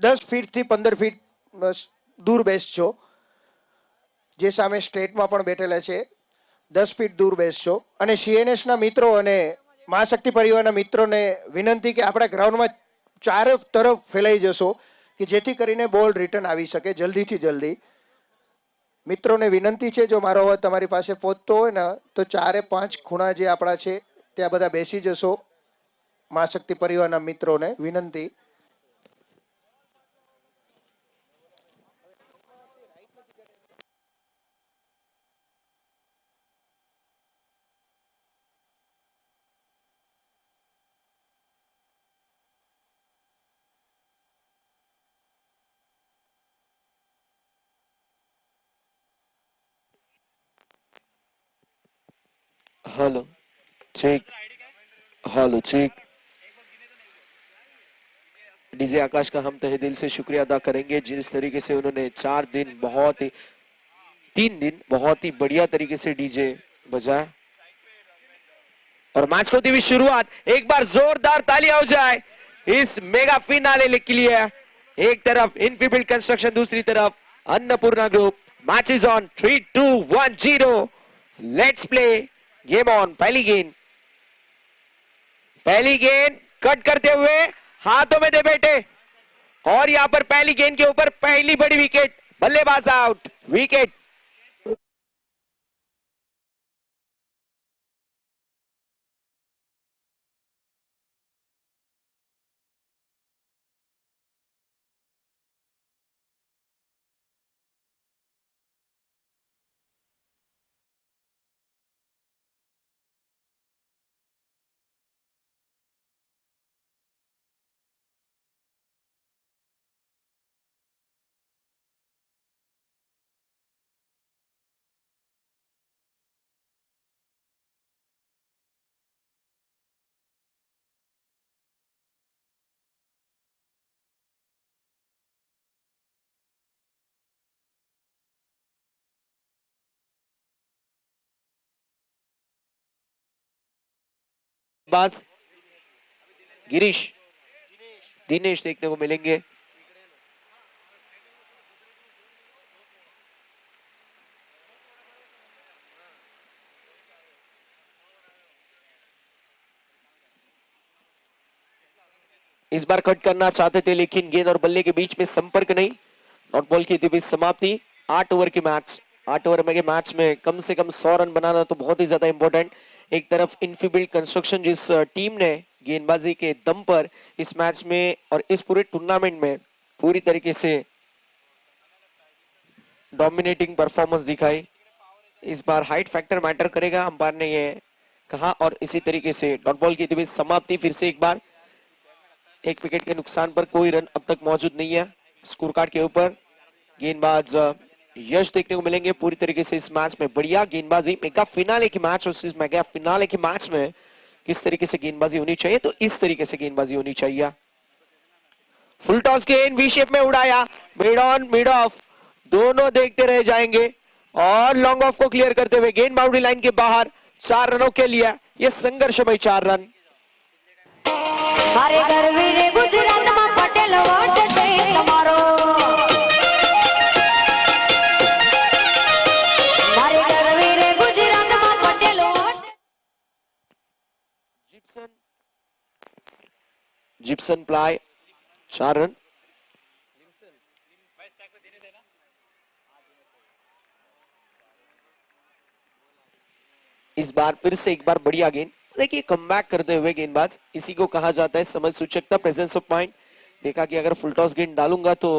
10 ફીટથી 15 fit દૂર બેસજો. જે સામે સ્ટ્રેટમાં પણ બેઠેલા છે 10 ફીટ દૂર બેસજો. અને સીએનએસના મિત્રો અને મહાશક્તિ પરિવારના મિત્રોને વિનંતી કે આપણા ગ્રાઉન્ડમાં ચારે તરફ ફેલાઈ જશો કે જેથી કરીને બોલ રિટર્ન આવી શકે જલ્દીથી જલ્દી. મિત્રોને વિનંતી છે, જો મારો અવાજ તમારી પાસે પહોંચતો હોય ને તો 4-5 ખૂણા જે આપણા છે ત્યાં બધા બેસી જશો. મહાશક્તિ પરિવારના મિત્રોને વિનંતી. Hello check, hello check. DJ Akash का हम तहे दिल से शुक्रिया अदा करेंगे, जिस तरीके से उन्होंने 3 दिन बहुत ही बढ़िया तरीके से डीजे बजाया और मैच को दी शुरुआत। एक बार जोरदार तालियां हो जाए इस मेगा फिनाले के लिए। एक तरफ इनफीबिल्ड कंस्ट्रक्शन, दूसरी तरफ Annapurna group. Match is on. 3, 2, 1, 0। Let's play game on. पहली गेंद कट करते हुए हाथों में दे बैठे और यहां पर पहली गेंद के ऊपर पहली बड़ी विकेट। बल्लेबाज आउट, विकेट। बाज गिरीश, दिनेश देखने को मिलेंगे। इस बार कट करना चाहते थे लेकिन गेंद और बल्ले के बीच में संपर्क नहीं। नॉट बॉल की थी समाप्ति। 8 ओवर की मैच, 8 ओवर के मैच में कम से कम 100 रन बनाना तो बहुत ही ज्यादा इंपॉर्टेंट। एक तरफ इनफीबिल्ड कंस्ट्रक्शन, जिस टीम ने गेंदबाजी के दम पर इस मैच में और इस पूरे टूर्नामेंट में पूरी तरीके से डोमिनेटिंग परफॉर्मेंस दिखाई। इस बार हाइट फैक्टर मैटर करेगा, अंपायर ने ये कहा और इसी तरीके से डॉट बॉल की थी समाप्ति। फिर से एक बार, एक विकेट के नुकसान पर कोई रन अब तक मौजूद नहीं है स्कोर कार्ड के ऊपर। गेंदबाज यश देखने को मिलेंगे पूरी तरीके से इस मैच में। बढ़िया गेंदबाजी, मेगा फिनाले की मैच और इस मेगा फिनाले की मैच में किस तरीके से गेंदबाजी होनी चाहिए, तो इस तरीके से गेंदबाजी होनी चाहिए। फुल टॉस गेंद वी शेप में उड़ाया, मिड ऑन मिड ऑफ दोनों देखते रह जाएंगे और लॉन्ग ऑफ को क्लियर करते हुए गेंद बाउंड्री लाइन के बाहर। 4 रनों के लिए ये संघर्षमय 4 रन। मारे गरवीरे गुजरात में पटेल वाट छे तमारो। मारे गरवीरे गुजरात में पटेल वाट। जिप्सन प्लाई 4 रन। इस बार फिर से एक बार बढ़िया गेंद। देखिए कमबैक करते हुए गेंदबाज, इसी को कहा जाता है समझ सूचकता, प्रेजेंस ऑफ माइंड। देखा कि अगर फुल टॉस गेंद डालूंगा तो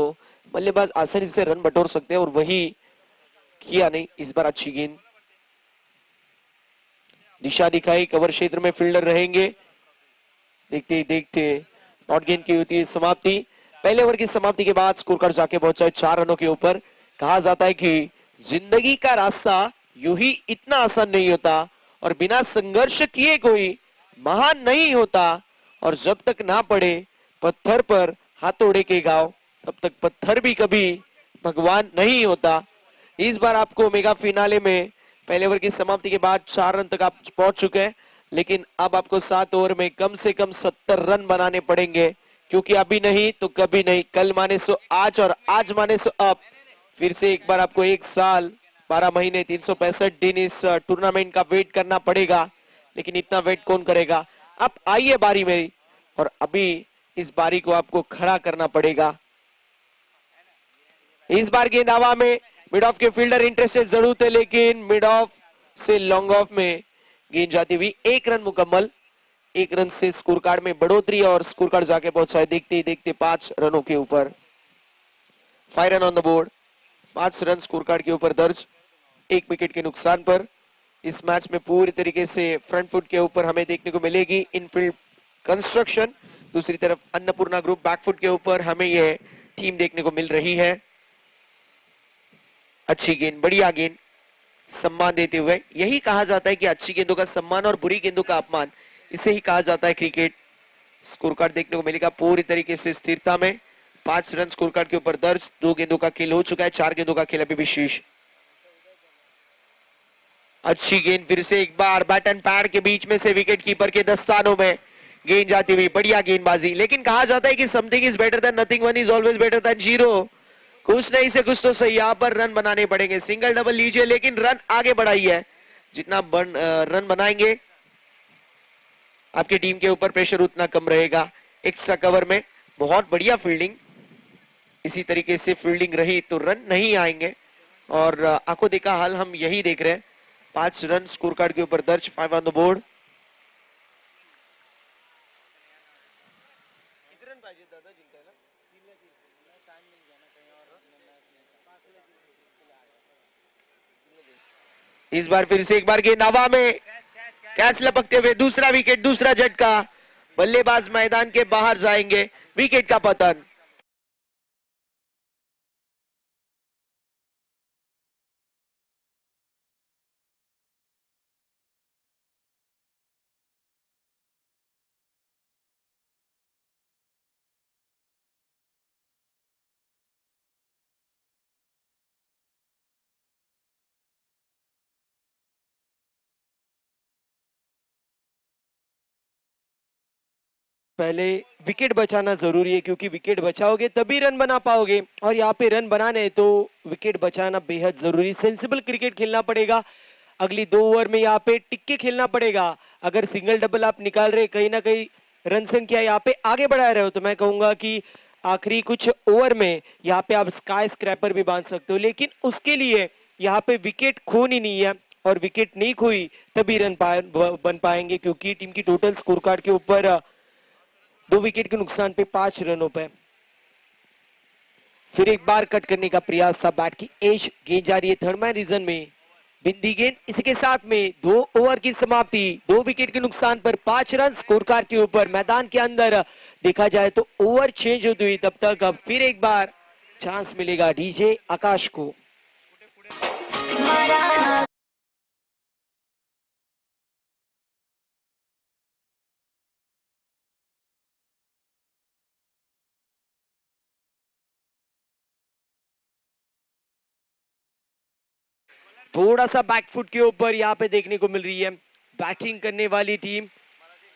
बल्लेबाज आसानी से रन बटोर सकते हैं और वही किया नहीं। इस बार अच्छी गेंद, दिशा दिखाई, कवर क्षेत्र में फील्डर रहेंगे। देखते ही देखते नॉट गेंद की होती है समाप्ति। पहले ओवर की समाप्ति के बाद स्कोर कार्ड जाके पहुंचा है 4 रनों के ऊपर। कहा जाता है कि जिंदगी का रास्ता यूं ही इतना आसान नहीं होता और बिना संघर्ष किए कोई महान नहीं होता, और जब तक ना पड़े पत्थर पर हाथोड़े के घाव तब तक पत्थर भी कभी भगवान नहीं होता। इस बार आपको मेगा फिनाले में पहले ओवर की समाप्ति के बाद 4 रन तक आप पहुंच चुके हैं, लेकिन अब आपको 7 ओवर में कम से कम 70 रन बनाने पड़ेंगे क्योंकि अभी नहीं तो कभी नहीं, कल माने सो आज और आज माने सो अब। फिर से एक बार आपको 1 साल 12 महीने 365 दिन इस टूर्नामेंट का वेट करना पड़ेगा, लेकिन इतना वेट कौन करेगा। अब आई है बारी मेरी, और अभी इस बारी को आपको खड़ा करना पड़ेगा। इस बार गेंद हवा में, मिड ऑफ के फील्डर इंटरेस्टेड जरूर थे, लेकिन मिड ऑफ से लॉन्ग ऑफ में गेंद जाती हुई 1 रन मुकम्मल। 1 रन से स्कोर कार्ड में बढ़ोतरी, और स्कोर कार्ड जाके पहुंचा है देखते ही देखते 5 रनों के ऊपर। 5 run on the board, 5 run score card के ऊपर दर्ज, 1 विकेट के नुकसान पर। इस मैच में पूरी तरीके से फ्रंट फुट के ऊपर हमें देखने को मिलेगी इनफील्ड कंस्ट्रक्शन। दूसरी तरफ अन्नपूर्णा ग्रुप बैकफुट के ऊपर हमें यह टीम देखने को मिल रही है। अच्छी गेंद, बढ़िया गेंद, सम्मान देते हुए। यही कहा जाता है कि अच्छी गेंदों का सम्मान और बुरी गेंदों का अपमान, इसे ही कहा जाता है क्रिकेट। स्कोर कार्ड देखने को मिलेगा पूरी तरीके से स्थिरता में। 5 रन स्कोर कार्ड के ऊपर दर्ज, 2 गेंदों का खेल हो चुका है, 4 गेंदों का खेल अभी भी शेष। अच्छी गेंद, फिर से एक बार बैट एंड पैड के बीच में से विकेट कीपर के दस्तानों में गेंद जाती हुई, बढ़िया गेंदबाजी। लेकिन कहा जाता है कि something is better than nothing, one is always better than zero. कुछ नहीं से कुछ तो सही, यहाँ पर रन बनाने पड़ेंगे। सिंगल डबल लीजिए, लेकिन रन आगे बढ़ाई है। जितना रन बनाएंगे आपकी टीम के ऊपर प्रेशर उतना कम रहेगा। एक्स्ट्रा कवर में बहुत बढ़िया फील्डिंग, इसी तरीके से फील्डिंग रही तो रन नहीं आएंगे, और आंखों देखा हाल हम यही देख रहे हैं। 5 रन स्कोर कार्ड के ऊपर दर्ज, 5 ऑन द बोर्ड। इस बार फिर से एक बार गेंद हवा में, कैच लपकते हुए दूसरा विकेट, दूसरा झटका। बल्लेबाज मैदान के बाहर जाएंगे, विकेट का पतन। पहले विकेट बचाना जरूरी है, क्योंकि विकेट बचाओगे तभी रन बना पाओगे, और यहाँ पे रन बनाने हैं तो विकेट बचाना बेहद जरूरी। सेंसिबल क्रिकेट खेलना पड़ेगा। अगली 2 ओवर में यहाँ पे टिक के खेलना पड़ेगा। अगर सिंगल डबल आप निकाल रहे, कहीं ना कहीं रन संख्या यहाँ पे आगे बढ़ा रहे हो, तो मैं कहूंगा कि आखिरी कुछ ओवर में यहाँ पे आप स्काई स्क्रैपर भी बांध सकते हो, लेकिन उसके लिए यहाँ पे विकेट खोनी नहीं है, और विकेट नहीं खोई तभी रन बन पाएंगे, क्योंकि टीम की टोटल स्कोर कार्ड के ऊपर 2 विकेट के नुकसान पे 5 रनों पे। फिर एक बार कट करने का प्रयास था, बैट की एज, गेंद जा रही है थर्ड मैन रीजन में, बिंदी गेंद। इसी के साथ में 2 ओवर की समाप्ति, 2 विकेट के नुकसान पर 5 रन स्कोर कार्ड के ऊपर। मैदान के अंदर देखा जाए तो ओवर चेंज होती हुई, तब तक अब फिर एक बार चांस मिलेगा डीजे आकाश को। थोड़ा सा बैकफुट के ऊपर यहाँ पे देखने को मिल रही है बैटिंग करने वाली टीम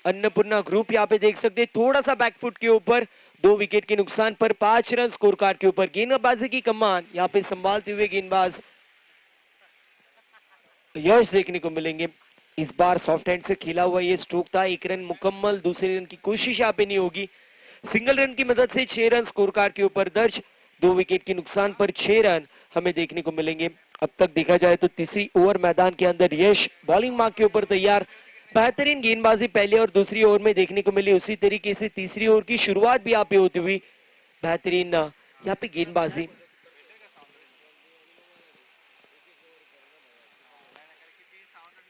अन्नपूर्णा ग्रुप। यहाँ पे देख सकते हैं थोड़ा सा बैकफुट के ऊपर, 2 विकेट के नुकसान पर 5 रन स्कोर कार्ड के ऊपर। गेंदबाजी की कमान यहाँ पे संभालते हुए गेंदबाज यश देखने को मिलेंगे। इस बार सॉफ्ट हैंड से खेला हुआ ये स्ट्रोक था, 1 रन मुकम्मल, दूसरे रन की कोशिश यहाँ पे नहीं होगी। सिंगल रन की मदद से 6 रन स्कोर कार्ड के ऊपर दर्ज, 2 विकेट के नुकसान पर 6 रन हमें देखने को मिलेंगे। अब तक देखा जाए तो तीसरी ओवर मैदान के अंदर यश बॉलिंग मार्क के ऊपर तैयार। बेहतरीन गेंदबाजी पहले और दूसरी ओवर में देखने को मिली, उसी तरीके से तीसरी ओवर की शुरुआत भी यहाँ पे होती हुई बेहतरीन यहाँ पे गेंदबाजी।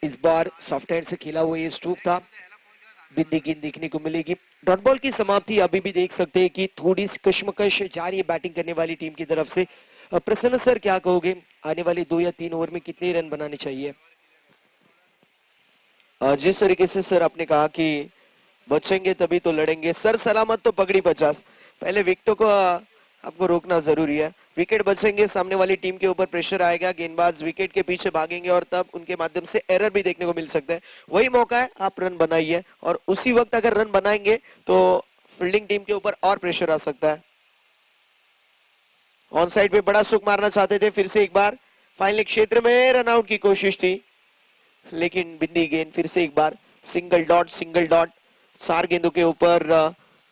इस बार सॉफ्ट हैंड से खेला हुआ ये स्ट्रोक था, बिंदी गेंद देखने को मिलेगी। डॉट बॉल की समाप्ति अभी भी देख सकते हैं कि थोड़ी सी कश्मकश जारी है बैटिंग करने वाली टीम की तरफ से। प्रसन्न सर क्या कहोगे, आने वाले 2 या 3 ओवर में कितने रन बनाने चाहिए? जिस तरीके से सर आपने कहा कि बचेंगे तभी तो लड़ेंगे, सर सलामत तो पगड़ी 50। पहले विकेटों को आपको रोकना जरूरी है। विकेट बचेंगे, सामने वाली टीम के ऊपर प्रेशर आएगा, गेंदबाज विकेट के पीछे भागेंगे और तब उनके माध्यम से एरर भी देखने को मिल सकता है। वही मौका है, आप रन बनाइए और उसी वक्त अगर रन बनाएंगे तो फील्डिंग टीम के ऊपर और प्रेशर आ सकता है। ऑन साइड पे बड़ा स्ट्रोक मारना चाहते थे, फिर से एक बार फाइनल क्षेत्र में रन आउट की कोशिश थी, लेकिन बिंदी गेंद फिर से एक बार सिंगल डॉट। 4 गेंदों के ऊपर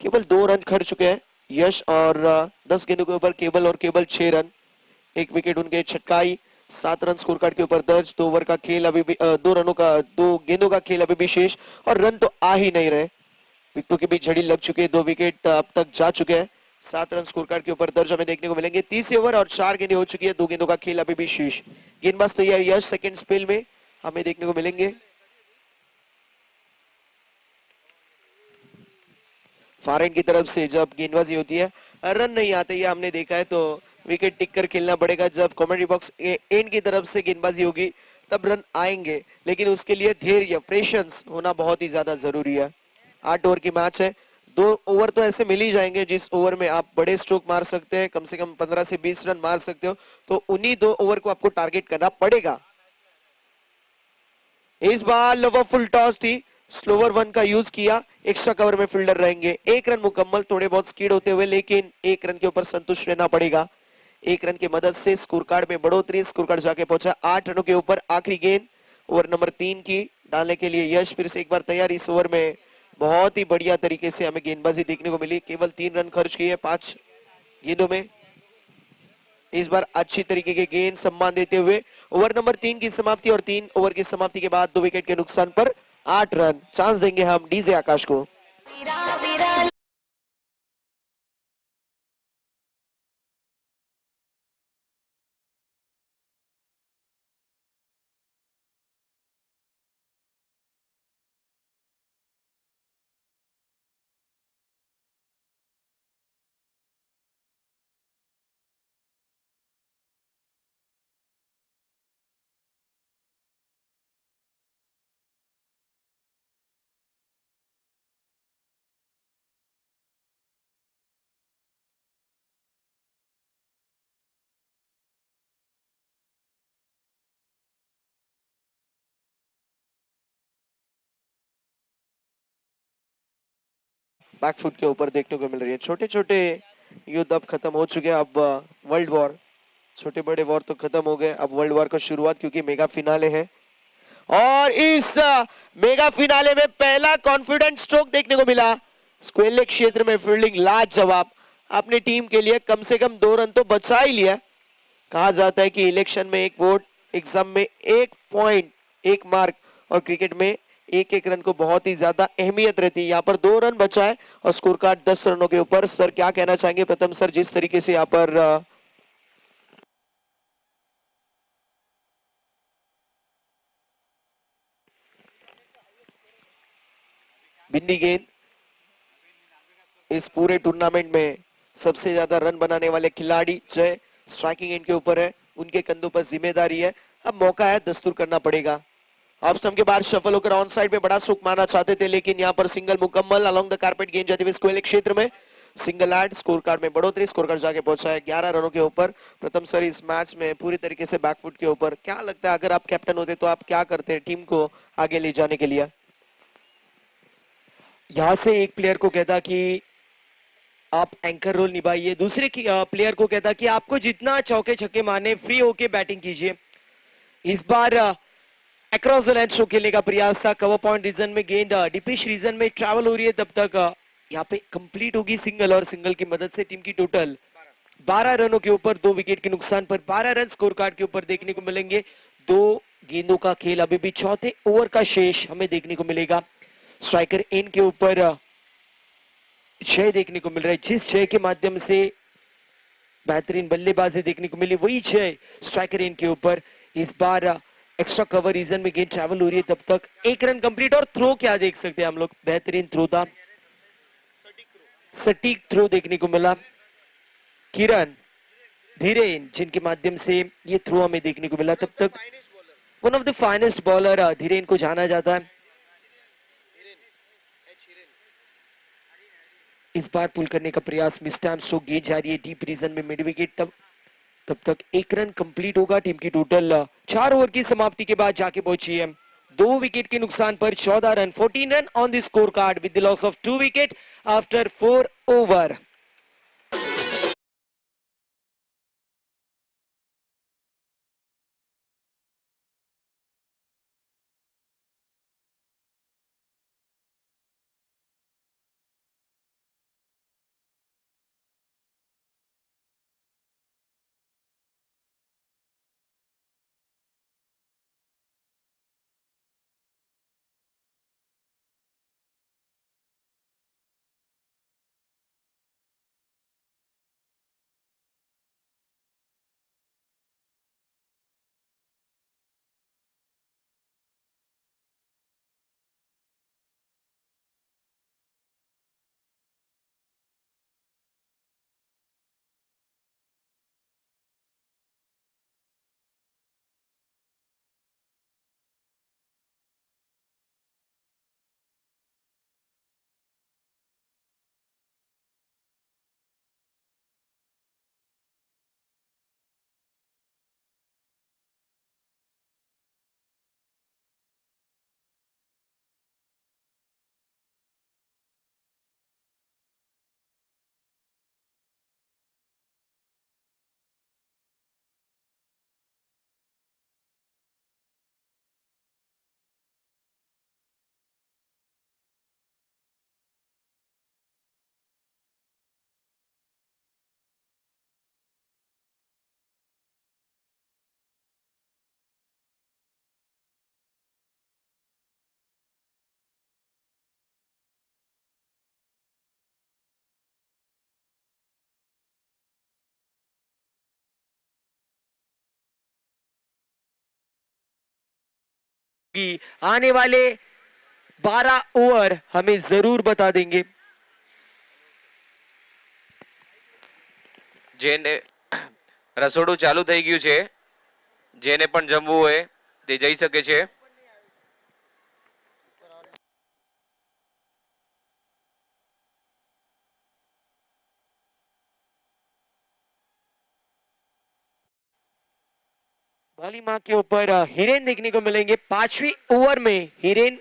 केवल 2 रन खर्च चुके हैं यश, और 10 गेंदों के ऊपर केवल 6 रन। 1 विकेट उनके छटकाई, 7 रन स्कोर कार्ड के ऊपर दर्ज। 2 ओवर का खेल अभी भी 2 गेंदों का खेल अभी भी शेष, और रन तो आ ही नहीं रहे। विकेटों के बीच झड़ी लग चुके, 2 विकेट अब तक जा चुके हैं। 7 रन स्कोर कार्ड के ऊपर दर्ज हमें देखने को मिलेंगे। 30 ओवर और 4 गेंदें हो चुकी है, 2 गेंदों का खेल अभी भी शेष। गेंदबाज तैयार यश सेकंड स्पेल में हमें देखने को मिलेंगे। फॉरएंड की तरफ से जब गेंदबाजी होती है रन नहीं आते, ये हमने देखा है, तो विकेट टिक कर खेलना पड़ेगा। जब कमेंट्री बॉक्स एंड की तरफ से गेंदबाजी होगी तब रन आएंगे, लेकिन उसके लिए धैर्य, पेशेंस होना बहुत ही ज्यादा जरूरी है। 8 ओवर की मैच है, 2 ओवर तो ऐसे मिल ही जाएंगे जिस ओवर में आप बड़े स्ट्रोक मार सकते हैं, कम से कम 15 से 20 रन मार सकते हो, तो उन्हीं 2 ओवर को आपको टारगेट करना पड़ेगा। इस बार लोवर फुल टॉस थी, स्लोवर 1 का यूज किया, एक्स्ट्रा कवर में फील्डर रहेंगे। 1 रन मुकम्मल, थोड़े बहुत स्कीड होते हुए, लेकिन 1 रन के ऊपर संतुष्ट रहना पड़ेगा। 1 रन की मदद से स्कोर कार्ड में बढ़ोतरी, स्कोर कार्ड जाके पहुंचा 8 रनों के ऊपर। आखिरी गेंद ओवर नंबर 3 की डालने के लिए यश फिर से एक बार तैयार। इस ओवर में बहुत ही बढ़िया तरीके से हमें गेंदबाजी देखने को मिली, केवल 3 रन खर्च किए 5 गेंदों में। इस बार अच्छी तरीके के गेंद सम्मान देते हुए ओवर नंबर 3 की समाप्ति, और 3 ओवर की समाप्ति के बाद 2 विकेट के नुकसान पर 8 रन। चांस देंगे हम डीजे आकाश को। बैकफुट के ऊपर देखने को मिल रही है। छोटे छोटे युद्ध अब खत्म हो चुके हैं, अब वर्ल्ड वॉर, छोटे बड़े वॉर तो खत्म हो गए, अब वर्ल्ड वॉर का शुरुआत, क्योंकि मेगा फिनाले है। और इस मेगा फिनाले में पहला कॉन्फिडेंट स्ट्रोक देखने को मिला। स्क्वेले क्षेत्र में फील्डिंग लाजवाब, अपनी टीम के लिए कम से कम 2 रन तो बचा ही लिया। कहा जाता है कि इलेक्शन में 1 वोट, एग्जाम में 1 पॉइंट 1 मार्क, और क्रिकेट में 1-1 रन को बहुत ही ज्यादा अहमियत रहती है। यहाँ पर 2 रन बचा है और स्कोर कार्ड 10 रनों के ऊपर। सर क्या कहना चाहेंगे प्रथम सर, जिस तरीके से यहाँ पर बिंदी गेंद इस पूरे टूर्नामेंट में सबसे ज्यादा रन बनाने वाले खिलाड़ी जय स्ट्राइकिंग एंड के ऊपर है, उनके कंधों पर जिम्मेदारी है। अब मौका है, दस्तूर करना पड़ेगा। ऑफ स्टंप के बाद शफल होकर ऑन साइड में बड़ा स्ट्रोक मारना चाहते थे, लेकिन यहाँ पर सिंगल मुकम्मल अलोंग द कारपेट गेंद जाती हुई स्क्वेले क्षेत्र में सिंगल ऐड, स्कोर कार्ड में बढ़ोतरी, स्कोर कार्ड जाके पहुंचा है 11 रनों के ऊपर। प्रथम सर इस मैच में पूरी तरीके से बैकफुट के ऊपर, क्या लगता है अगर आप कैप्टन होते तो आप क्या करते टीम को आगे ले जाने के लिए? यहाँ से एक प्लेयर को कहता कि आप एंकर रोल निभाइए, दूसरे प्लेयर को कहता कि आपको जितना चौके छक्के मारने फ्री होके बैटिंग कीजिए। इस बार अक्रॉस द लाइन शो खेलने का प्रयास था, कवर पॉइंट रीजन में गेंद डिपिश रीजन में ट्रैवल हो रही है, तब तक यहाँ पे कंप्लीट होगी सिंगल, और सिंगल की मदद से टीम की टोटल 12 रनों के ऊपर 2 विकेट के नुकसान पर 12 रन स्कोर कार्ड के ऊपर देखने को मिलेंगे। 2 गेंदों का खेल अभी भी, चौथे ओवर का शेष हमें देखने को मिलेगा। स्ट्राइकर एंड के ऊपर जय देखने को मिल रहा है, जिस जय के माध्यम से बेहतरीन बल्लेबाजी देखने को मिली, वही जय स्ट्राइकर एंड के ऊपर। इस बार एक्स्ट्रा कवर रीजन में गेंद ट्रैवल हो रही है, तब तक 1 रन कंप्लीट, और थ्रो क्या देख सकते हैं हम लोग, बेहतरीन थ्रो था, सटीक थ्रो देखने को मिला। किरण धीरेन जिनके माध्यम से ये थ्रो हमें देखने को मिला, तब तक one of the finest bowler Dhiren को जाना जाता है। इस बार पुल करने का प्रयास, मिस टाइम स्ट्रोक, गेंद जा रही है डीप रीजन में मिड विकेट, तब तक 1 रन कंप्लीट होगा। टीम की टोटल 4 ओवर की समाप्ति के बाद जाके पहुंची है 2 विकेट के नुकसान पर 14 run, 14 run on the score card with the loss of 2 wicket after 4 over. की आने वाले 12 ओवर हमें जरूर बता देंगे। જેને રસોડું ચાલુ થઈ ગયું છે, જેને પણ જમવું હોય તે જઈ શકે છે। बॉलिंग मार्क के ऊपर हिरेन देखने को मिलेंगे। 5वीं ओवर में हिरेन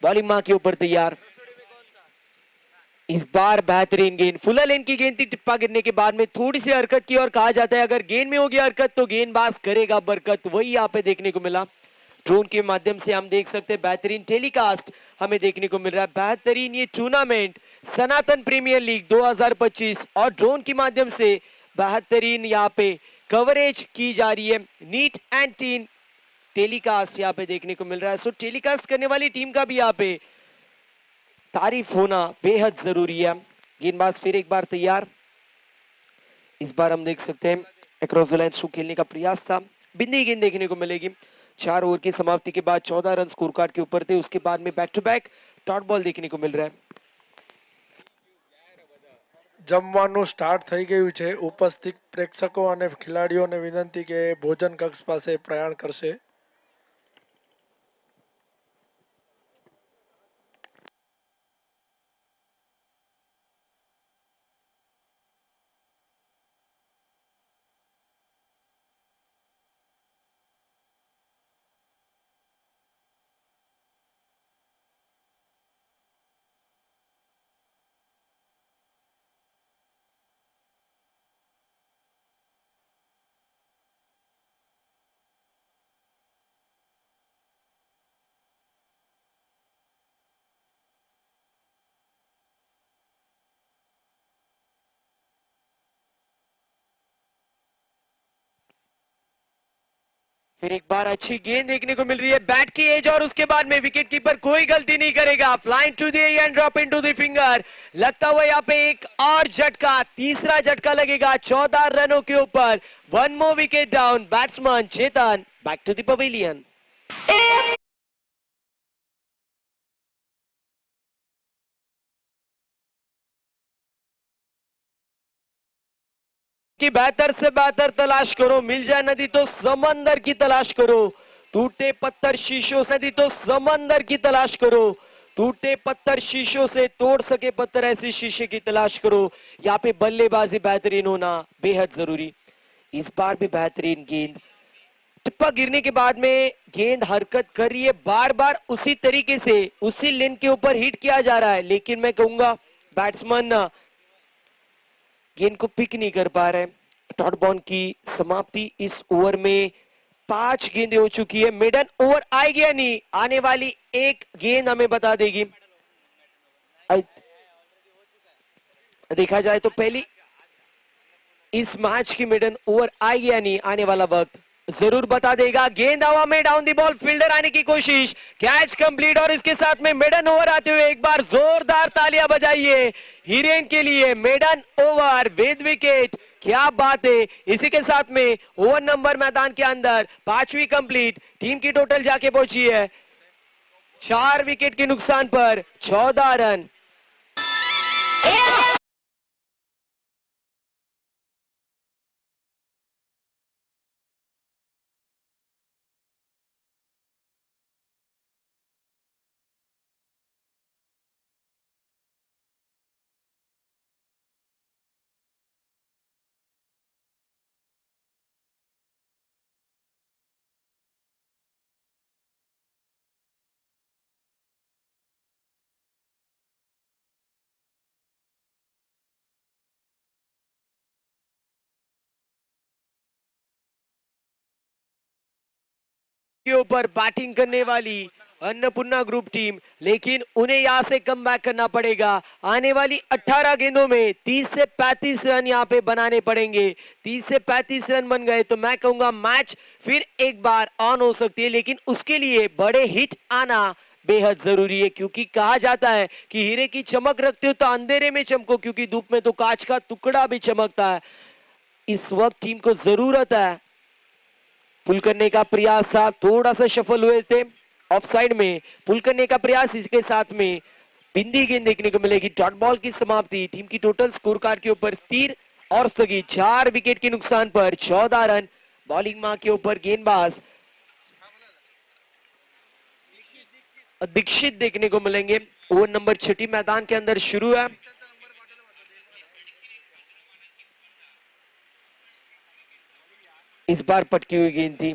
बॉलिंग मार्क के ऊपर तैयार। इस बार बेहतरीन गेंद, फुल लेन की गेंद थी, टिप्पा गिरने के बाद में थोड़ी सी हरकत की और कहा जाता है अगर गेंद में होगी हरकत तो गेंदबाज करेगा बरकत, वही यहाँ पे देखने को मिला। ड्रोन के माध्यम से हम देख सकते हैं बेहतरीन टेलीकास्ट हमें देखने को मिल रहा है। बेहतरीन ये टूर्नामेंट सनातन प्रीमियर लीग 2025 और ड्रोन के माध्यम से बेहतरीन यहाँ पे कवरेज की जा रही है। नीट एंड टीन टेलीकास्ट यहाँ पे देखने को मिल रहा है। सो टेलीकास्ट करने वाली टीम का भी यहाँ पे तारीफ होना बेहद जरूरी है। गेंदबाज फिर एक बार तैयार। इस बार हम देख सकते हैं अक्रॉस द लाइन थ्रू खेलने का प्रयास था। बिंदी गेंद देखने को मिलेगी। 4 ओवर की समाप्ति के बाद 14 रन स्कोर कार्ड के ऊपर थे। उसके बाद में back to back dot ball देखने को मिल रहा है। જમવાનું સ્ટાર્ટ થઈ ગયું છે। ઉપસ્થિત પ્રેક્ષકો અને ખેલાડીઓને વિનંતી કે ભોજન કક્ષ પાસે પ્રયાણ કરશે। फिर एक बार अच्छी गेंद देखने को मिल रही है, बैट की एज और उसके बाद में विकेट कीपर कोई गलती नहीं करेगा। Flying to the end drop into the finger. लगता हुआ यहाँ पे एक और झटका, तीसरा झटका लगेगा 14 रनों के ऊपर। 1 more wicket down. Batsman Chetan back to the pavilion. कि बेहतर से बेहतर तलाश करो, मिल जाए नदी तो समंदर की तलाश करो। टूटे पत्थर शीशों से, नदी तो समंदर की तलाश करो। टूटे पत्थर शीशों से, तोड़ सके पत्थर ऐसे शीशे की तलाश करो। यहाँ पे बल्लेबाजी बेहतरीन होना बेहद जरूरी। इस बार भी बेहतरीन गेंद, टिप्पा गिरने के बाद में गेंद हरकत कर रही है, बार बार उसी तरीके से उसी लेन के ऊपर हिट किया जा रहा है, लेकिन मैं कहूंगा बैट्समैन गेंद को पिक नहीं कर पा रहे। डॉट बॉल की समाप्ति इस ओवर में 5 गेंदें हो चुकी है। मिडन ओवर आएगी या नहीं, आने वाली एक गेंद हमें बता देगी। देखा जाए तो पहली इस मैच की मिडन ओवर आएगी या नहीं, आने वाला वक्त जरूर बता देगा। गेंद हवा में, डाउन दी बॉल, फील्डर आने की कोशिश, कैच कंप्लीट और इसके साथ में मिडन ओवर आते हुए एक बार जोरदार तालियां बजाइए हिरेन के लिए। मिडन ओवर विद विकेट, क्या बात है। इसी के साथ में ओवर नंबर मैदान के अंदर 5वीं कंप्लीट, टीम की टोटल जाके पहुंची है 4 विकेट के नुकसान पर 14 रन। के ऊपर बैटिंग करने वाली अन्नपूर्णा ग्रुप टीम, लेकिन उन्हें यहां से कम बैक करना पड़ेगा। आने वाली 18 गेंदों में 30 से 35 रन यहां पे बनाने पड़ेंगे। 30 से 35 रन बन गए तो मैं कहूंगा मैच फिर एक बार ऑन हो सकती है, लेकिन उसके लिए बड़े हिट आना बेहद जरूरी है, क्योंकि कहा जाता है कि हीरे की चमक रखते हो तो अंधेरे में चमको, क्योंकि धूप में तो कांच का टुकड़ा भी चमकता है। इस वक्त टीम को जरूरत है पुल करने का प्रयास था, थोड़ा सा सफल हुए थे ऑफ साइड में, पुल करने का प्रयास। इसके साथ में बिंदी गेंद देखने को मिलेगी। डॉट बॉल की समाप्ति, टीम की टोटल स्कोर कार्ड के ऊपर स्थिर और स्थगित 4 विकेट के नुकसान पर 14 रन। बॉलिंग मार्क के ऊपर गेंदबाज दीक्षित देखने को मिलेंगे। ओवर नंबर 6 मैदान के अंदर शुरू है। इस बार पटकी हुई गेंद थी,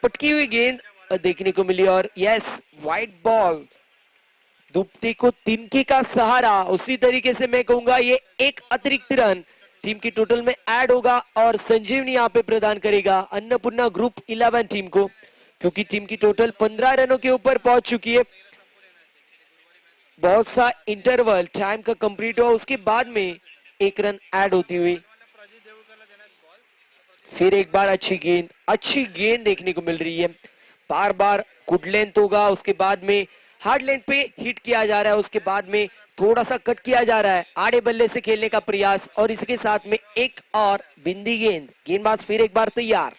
पटकी हुई गेंद देखने को मिली और यस वाइड बॉल, दुपते को तिनके का सहारा। उसी तरीके से मैं कहूंगा ये एक अतिरिक्त रन टीम की टोटल में ऐड होगा और संजीवनी यहाँ पे प्रदान करेगा अन्नपूर्णा ग्रुप 11 टीम को, क्योंकि टीम की टोटल 15 रनों के ऊपर पहुंच चुकी है। बहुत सा इंटरवल टाइम का कंप्लीट हुआ, उसके बाद में 1 रन ऐड होती हुई फिर एक बार अच्छी गेंद देखने को मिल रही है। बार बार गुड लेंथ होगा, उसके बाद में हार्ड लेंथ पे हिट किया जा रहा है, उसके बाद में थोड़ा सा कट किया जा रहा है। आड़े बल्ले से खेलने का प्रयास और इसके साथ में एक और बिंदी गेंदबाज फिर एक बार तैयार।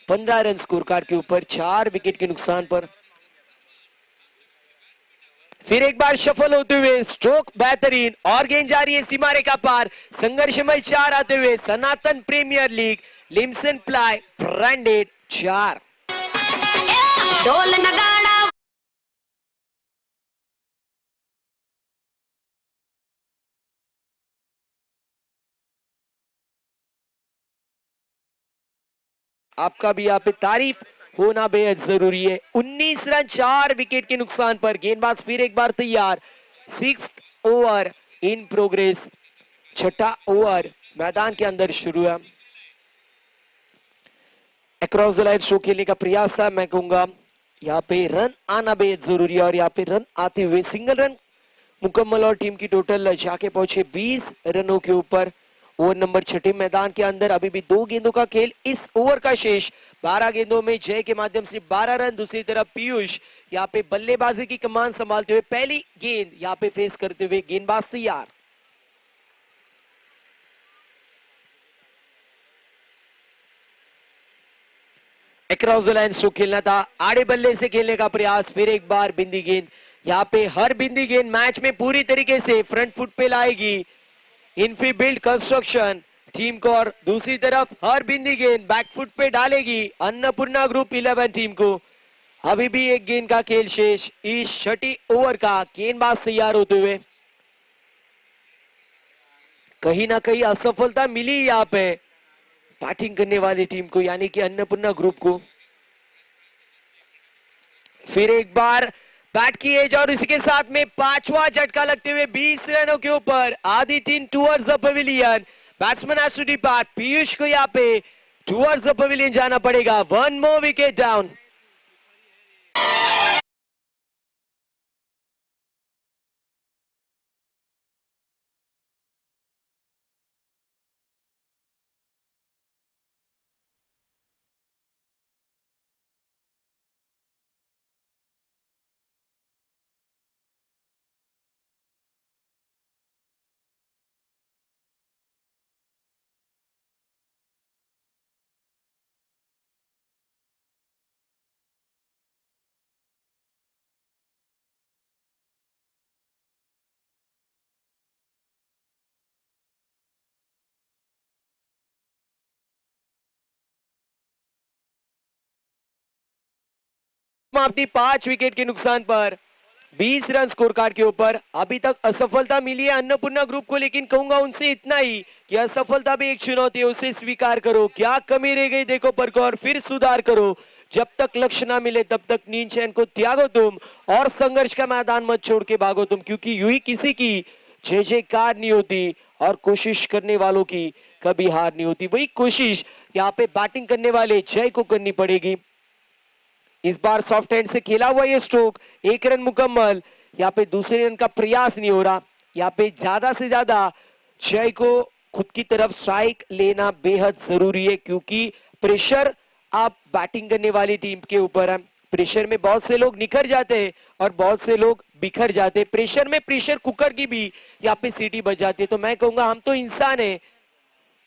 15 रन स्कोर कार्ड के ऊपर 4 विकेट के नुकसान पर फिर एक बार सफल होते हुए स्ट्रोक बेहतरीन और गेंद जा रही है सीमा रेखा पार। संघर्षमय 4 आते हुए सनातन प्रीमियर लीग लिम्सन प्लाई ब्रांडेड 4। ढोल नगाड़ा आपका भी यहाँ पे तारीफ होना बेहद जरूरी है। 19 रन 4 विकेट के नुकसान पर गेंदबाज फिर एक बार तैयार। 6th ओवर इन प्रोग्रेस, 6ठा ओवर मैदान के अंदर शुरू है। अक्रॉस द लाइन शो खेलने का प्रयास है। मैं कहूंगा यहाँ पे रन आना बेहद जरूरी है और यहाँ पे रन आते हुए सिंगल रन मुकम्मल और टीम की टोटल जाके पहुंचे 20 रनों के ऊपर। ओवर नंबर 6 मैदान के अंदर अभी भी 2 गेंदों का खेल। इस ओवर का शेष 12 गेंदों में जय के माध्यम से 12 रन। दूसरी तरफ पीयूष यहाँ पे बल्लेबाजी की कमान संभालते हुए पहली गेंद यहाँ पे फेस करते हुए गेंदबाज तैयार। अक्रॉस द लाइन स्ट्रोक खेलना था, आड़े बल्ले से खेलने का प्रयास। फिर एक बार बिंदी गेंद, यहाँ पे हर बिंदी गेंद मैच में पूरी तरीके से फ्रंट फुट पे लाएगी इनफी बिल्ड कंस्ट्रक्शन टीम को, और दूसरी तरफ हर बिंदी गेंद बैक फुट पे डालेगी अन्नपूर्णा ग्रुप 11 टीम को। अभी भी एक गेंद का खेल शेष इस 6ठी ओवर का। गेंदबाज तैयार होते हुए कहीं ना कहीं असफलता मिली यहाँ पे बैटिंग करने वाली टीम को यानी कि अन्नपूर्णा ग्रुप को। फिर एक बार बैट की एज और इसके साथ में पांचवा झटका लगते हुए 20 रनों के ऊपर आधी team towards the pavilion. Batsman has to depart. Piyush को यहाँ पे टूवर्ड्स द पवेलियन जाना पड़ेगा। One more wicket down. समाप्ति 5 विकेट के नुकसान पर 20 रन स्कोर कार्ड के ऊपर। अभी तक असफलता मिली है अन्नपूर्णा ग्रुप को, लेकिन कहूंगा उनसे इतना ही कि असफलता भी एक चुनौती है, उसे स्वीकार करो। क्या कमी रह गई देखो परखो और फिर सुधार करो। जब तक लक्ष्य ना मिले तब तक नींद चैन को त्यागो तुम और संघर्ष का मैदान मत छोड़ के भागो तुम, क्योंकि यूं ही किसी की जय जयकार नहीं होती और कोशिश करने वालों की कभी हार नहीं होती। वही कोशिश यहाँ पे बैटिंग करने वाले जय को करनी पड़ेगी। इस बार सॉफ्ट हैंड से खेला हुआ ये स्ट्रोक, 1 रन मुकम्मल। यहाँ पे दूसरे रन का प्रयास नहीं हो रहा। यहाँ पे ज्यादा से ज्यादा जय को खुद की तरफ स्ट्राइक लेना बेहद जरूरी है, क्योंकि प्रेशर आप बैटिंग करने वाली टीम के ऊपर है। प्रेशर में बहुत से लोग निखर जाते हैं और बहुत से लोग बिखर जाते हैं। प्रेशर में प्रेशर कुकर की भी यहाँ पे सीटी बज जाती है। तो मैं कहूंगा हम तो इंसान है,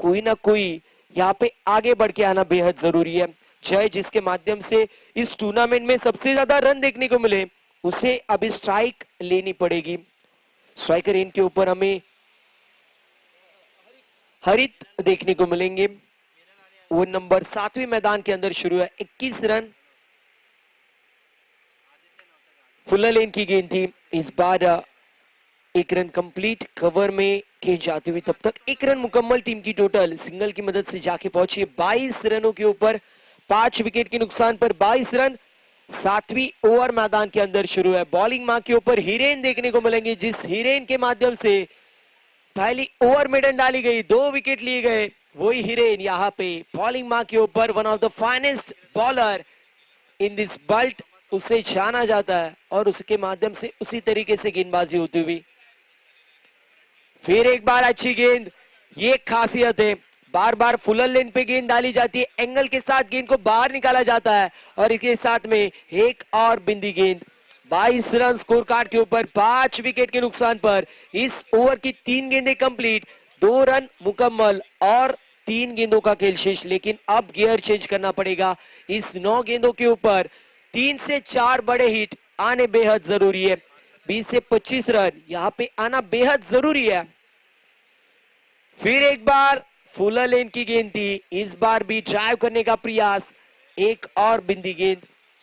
कोई ना कोई यहाँ पे आगे बढ़ के आना बेहद जरूरी है। जय जिसके माध्यम से इस टूर्नामेंट में सबसे ज्यादा रन देखने को मिले, उसे अभी स्ट्राइक लेनी पड़ेगी। स्ट्राइकर रेन के ऊपर हमें हरित देखने को मिलेंगे। वो नंबर 7वें मैदान के अंदर शुरू है। 21 रन फुलर लेन की गेंद थी। इस बार 1 रन कंप्लीट कवर में गेंद जाती हुई, तब तक 1 रन मुकम्मल टीम की टोटल सिंगल की मदद से जाके पहुंची 22 रनों के ऊपर। 5 विकेट के नुकसान पर 22 रन। 7वीं ओवर मैदान के अंदर शुरू है। बॉलिंग मार्क के ऊपर हिरेन देखने को मिलेंगे, जिस हिरेन के माध्यम से पहली ओवर में डन डाली गई, 2 विकेट लिए गए। वही हिरेन यहाँ पे बॉलिंग मार्क के ऊपर one of the finest bowler in this belt उसे जाना जाता है और उसके माध्यम से उसी तरीके से गेंदबाजी होती हुई। फिर एक बार अच्छी गेंद, ये खासियत है, बार बार फुलर लेन पे गेंद डाली जाती है, एंगल के साथ गेंद को बाहर निकाला जाता है और इसके साथ में एक और बिंदी गेंद। 22 रन स्कोर कार्ड के ऊपर 5 विकेट के नुकसान पर इस ओवर की 3 गेंदें कंप्लीट, 2 रन मुकम्मल और 3 गेंदों का खेल शेष। लेकिन अब गियर चेंज करना पड़ेगा। इस 9 गेंदों के ऊपर 3 से 4 बड़े हिट आने बेहद जरूरी है। 20 से 25 रन यहाँ पे आना बेहद जरूरी है। फिर एक बार फुलर लेन की गेंद थी, इस बार भी ड्राइव करने का प्रयास, एक और बिंदी गेंद।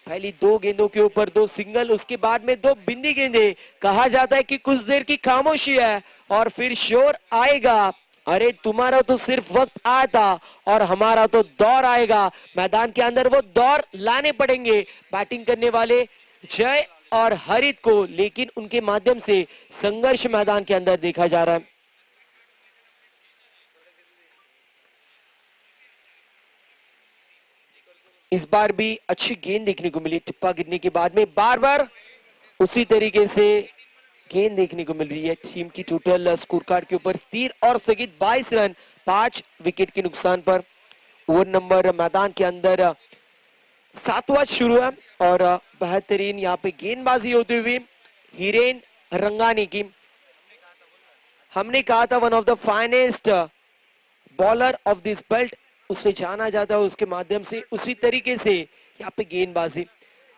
पहली 2 गेंदों के ऊपर 2 सिंगल, उसके बाद में 2 बिंदी गेंदें। कहा जाता है कि कुछ देर की खामोशी है और फिर शोर आएगा। अरे तुम्हारा तो सिर्फ वक्त आया था और हमारा तो दौर आएगा। मैदान के अंदर वो दौर लाने पड़ेंगे बैटिंग करने वाले जय और हरित को, लेकिन उनके माध्यम से संघर्ष मैदान के अंदर देखा जा रहा है। इस बार भी अच्छी गेंद देखने को मिली, टिप्पा गिरने के बाद में बार बार उसी तरीके से गेंद देखने को मिल रही है। टीम की टोटल स्कोर कार्ड के ऊपर स्थिर और स्थगित 22 रन 5 विकेट के नुकसान पर। ओवर नंबर मैदान के अंदर 7वां शुरू है और बेहतरीन यहाँ पे गेंदबाजी होते हुए हिरेन रंगानी की। हमने कहा था one of the finest bowler of this belt उसे जाना जाता है, उसके माध्यम से उसी तरीके से यहाँ पे गेंदबाजी।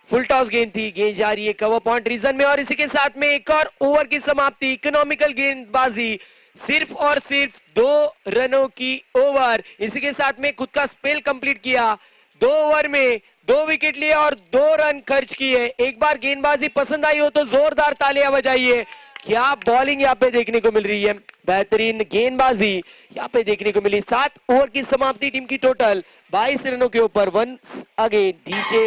फुल टॉस गेंद थी, गेंद जा रही है कवर पॉइंट रीजन में और इसी के साथ में एक और ओवर की समाप्ति। इकोनॉमिकल गेंदबाजी, सिर्फ और सिर्फ 2 रनों की ओवर। इसी के साथ में खुद का स्पेल कंप्लीट किया। 2 ओवर में 2 विकेट लिए और 2 रन खर्च किए। एक बार गेंदबाजी पसंद आई हो तो जोरदार तालियां बजाइए। क्या बॉलिंग यहाँ पे देखने को मिल रही है, बेहतरीन गेंदबाजी यहाँ पे देखने को मिली। 7 ओवर की समाप्ति, टीम की टोटल 22 रनों के ऊपर। वंस अगेन डीजे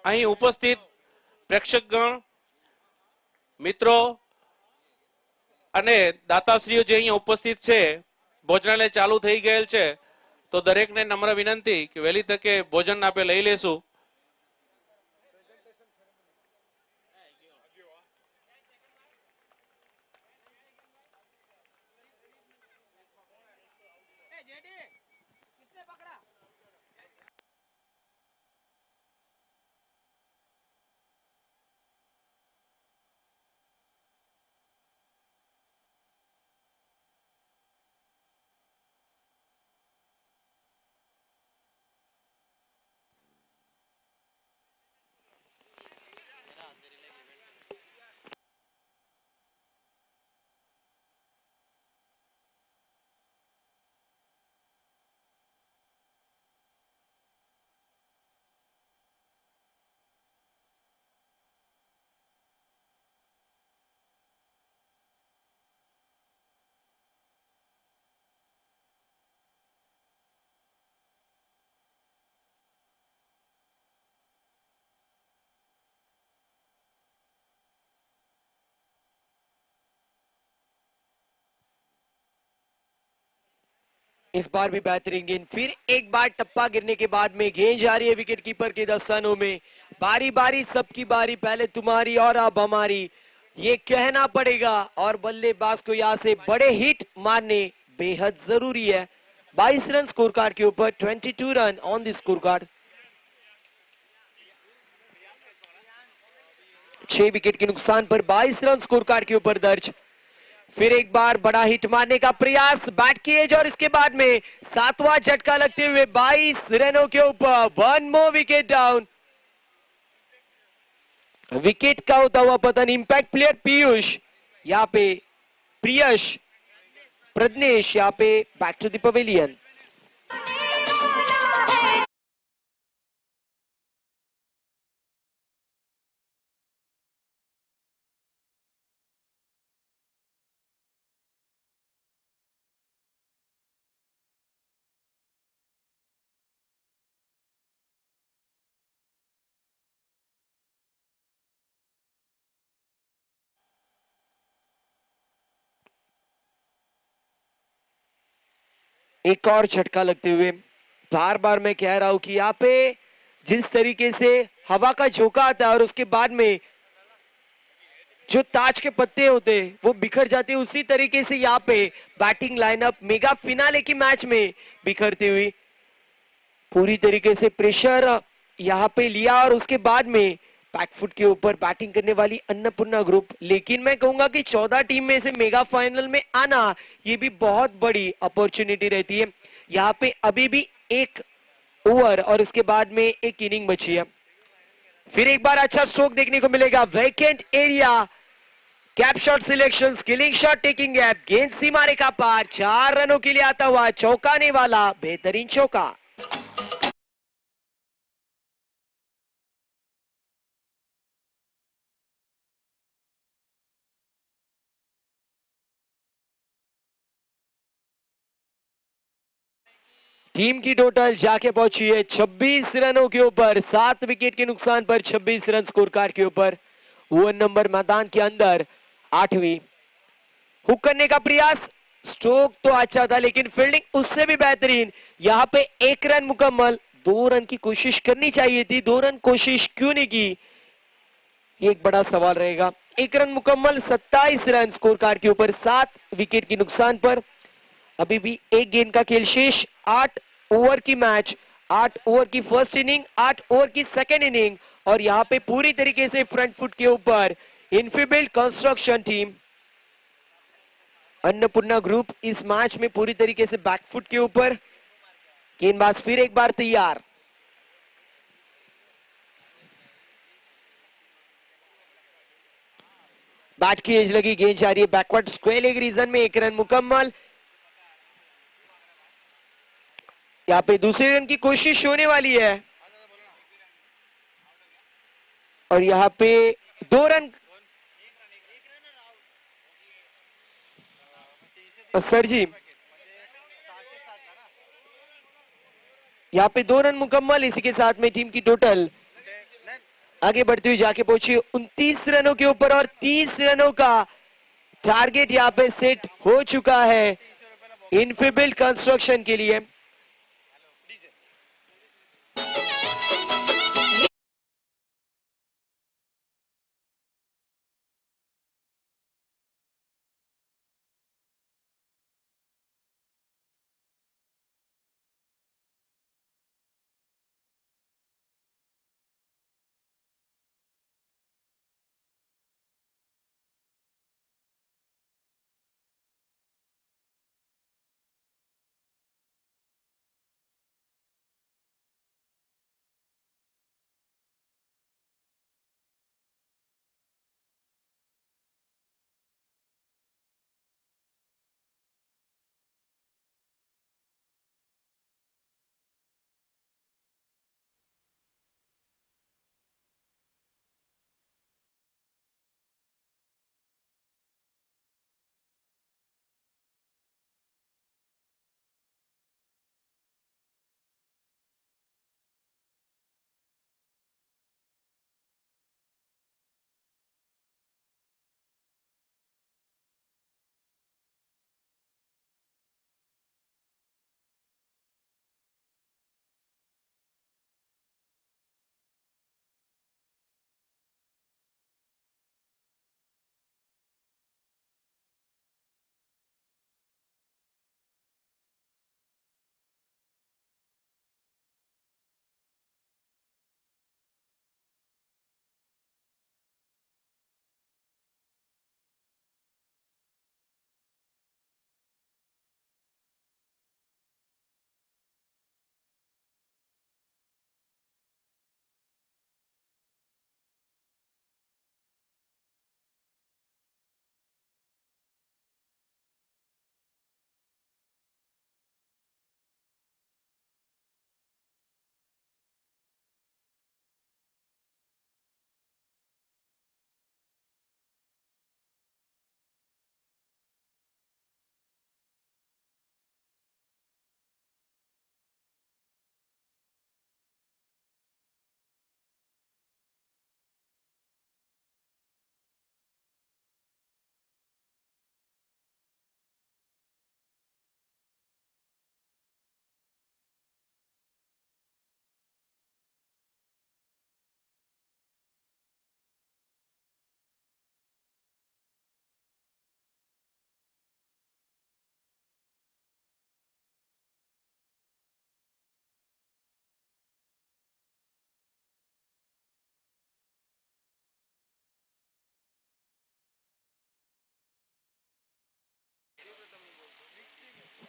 અહીં ઉપસ્થિત પ્રેક્ષકગણ મિત્રો અને દાતાશ્રીઓ જે અહીંયા ઉપસ્થિત છે, ભોજનાલય ચાલુ થઈ ગયેલ છે, તો દરેકને નમ્ર વિનંતી કે વહેલી તકે ભોજન આપે લઈ લેશું. इस बार भी बेहतरीन गेंद, फिर एक बार टप्पा गिरने के बाद में गेंद जा रही है विकेट कीपर के दस्तानों में। बारी बारी सबकी बारी, पहले तुम्हारी और अब हमारी, ये कहना पड़ेगा। और बल्लेबाज को यहाँ से बड़े हिट मारने बेहद जरूरी है। 22 रन स्कोर कार्ड के ऊपर, 22 run on the score card. 6 wicket के नुकसान पर 22 रन स्कोर कार्ड के ऊपर दर्ज। फिर एक बार बड़ा हिट मारने का प्रयास, बैट की एज, और इसके बाद में 7वां झटका लगते हुए 22 रनों के ऊपर। 1 मोर विकेट डाउन। विकेट का होता हुआ पतन, इंपैक्ट प्लेयर पीयूष यहाँ पे, प्रियश, प्रज्ञेश यहाँ पे बैक टू द पवेलियन। एक और झटका लगते हुए, बार बार मैं कह रहा हूं कि यहाँ पे जिस तरीके से हवा का झोंका आता है और उसके बाद में जो ताज के पत्ते होते हैं वो बिखर जाते हैं, उसी तरीके से यहाँ पे बैटिंग लाइनअप मेगा फिनाले की मैच में बिखरती हुई, पूरी तरीके से प्रेशर यहाँ पे लिया और उसके बाद में बैकफुट के ऊपर बैटिंग करने वाली अन्नपूर्णा ग्रुप। लेकिन मैं कहूंगा कि 14 टीम में से मेगा फाइनल में आना ये भी बहुत बड़ी अपॉर्चुनिटी रहती है। यहाँ पे अभी भी एक ओवर और इसके बाद में एक इनिंग बची है। फिर एक बार अच्छा स्ट्रोक देखने को मिलेगा, vacant area, cap shot selection, skilling shot taking gap, गेंद सीमा रेखा पार, 4 रनों के लिए आता हुआ चौंकाने वाला बेहतरीन चौका। टीम की टोटल जाके पहुंची है 26 रनों के ऊपर, 7 विकेट के नुकसान पर 26 रन स्कोर कार्ड के ऊपर। 1 नंबर मैदान के अंदर 8वीं, हुक करने का प्रयास, स्ट्रोक तो अच्छा था लेकिन फील्डिंग उससे भी बेहतरीन। यहाँ पे 1 रन मुकम्मल, 2 रन की कोशिश करनी चाहिए थी, 2 रन कोशिश क्यों नहीं की, एक बड़ा सवाल रहेगा। 1 रन मुकम्मल, 27 रन स्कोर कार्ड के ऊपर, 7 विकेट के नुकसान पर। अभी भी एक गेंद का खेल शेष, 8 ओवर की मैच, 8 ओवर की फर्स्ट इनिंग, 8 ओवर की सेकेंड इनिंग और यहाँ पे पूरी तरीके से फ्रंट फुट के ऊपर इन्फीबिल्ड कंस्ट्रक्शन टीम अन्नपूर्णा ग्रुप इस मैच में पूरी तरीके से बैकफुट के ऊपर। गेंदबाज फिर एक बार तैयार। बैट की एज लगी, गेंद जा रही है बैकवर्ड स्क्वेयर लेग रीजन में, 1 रन मुकम्मल। यहाँ पे दूसरे रन की कोशिश होने वाली है और यहाँ पे 2 रन। सर जी यहाँ पे 2 रन मुकम्मल, इसी के साथ में टीम की टोटल आगे बढ़ती हुई जाके पहुंची 29 रनों के ऊपर और 30 रनों का टारगेट यहाँ पे सेट हो चुका है इन्फीबिल्ड कंस्ट्रक्शन के लिए।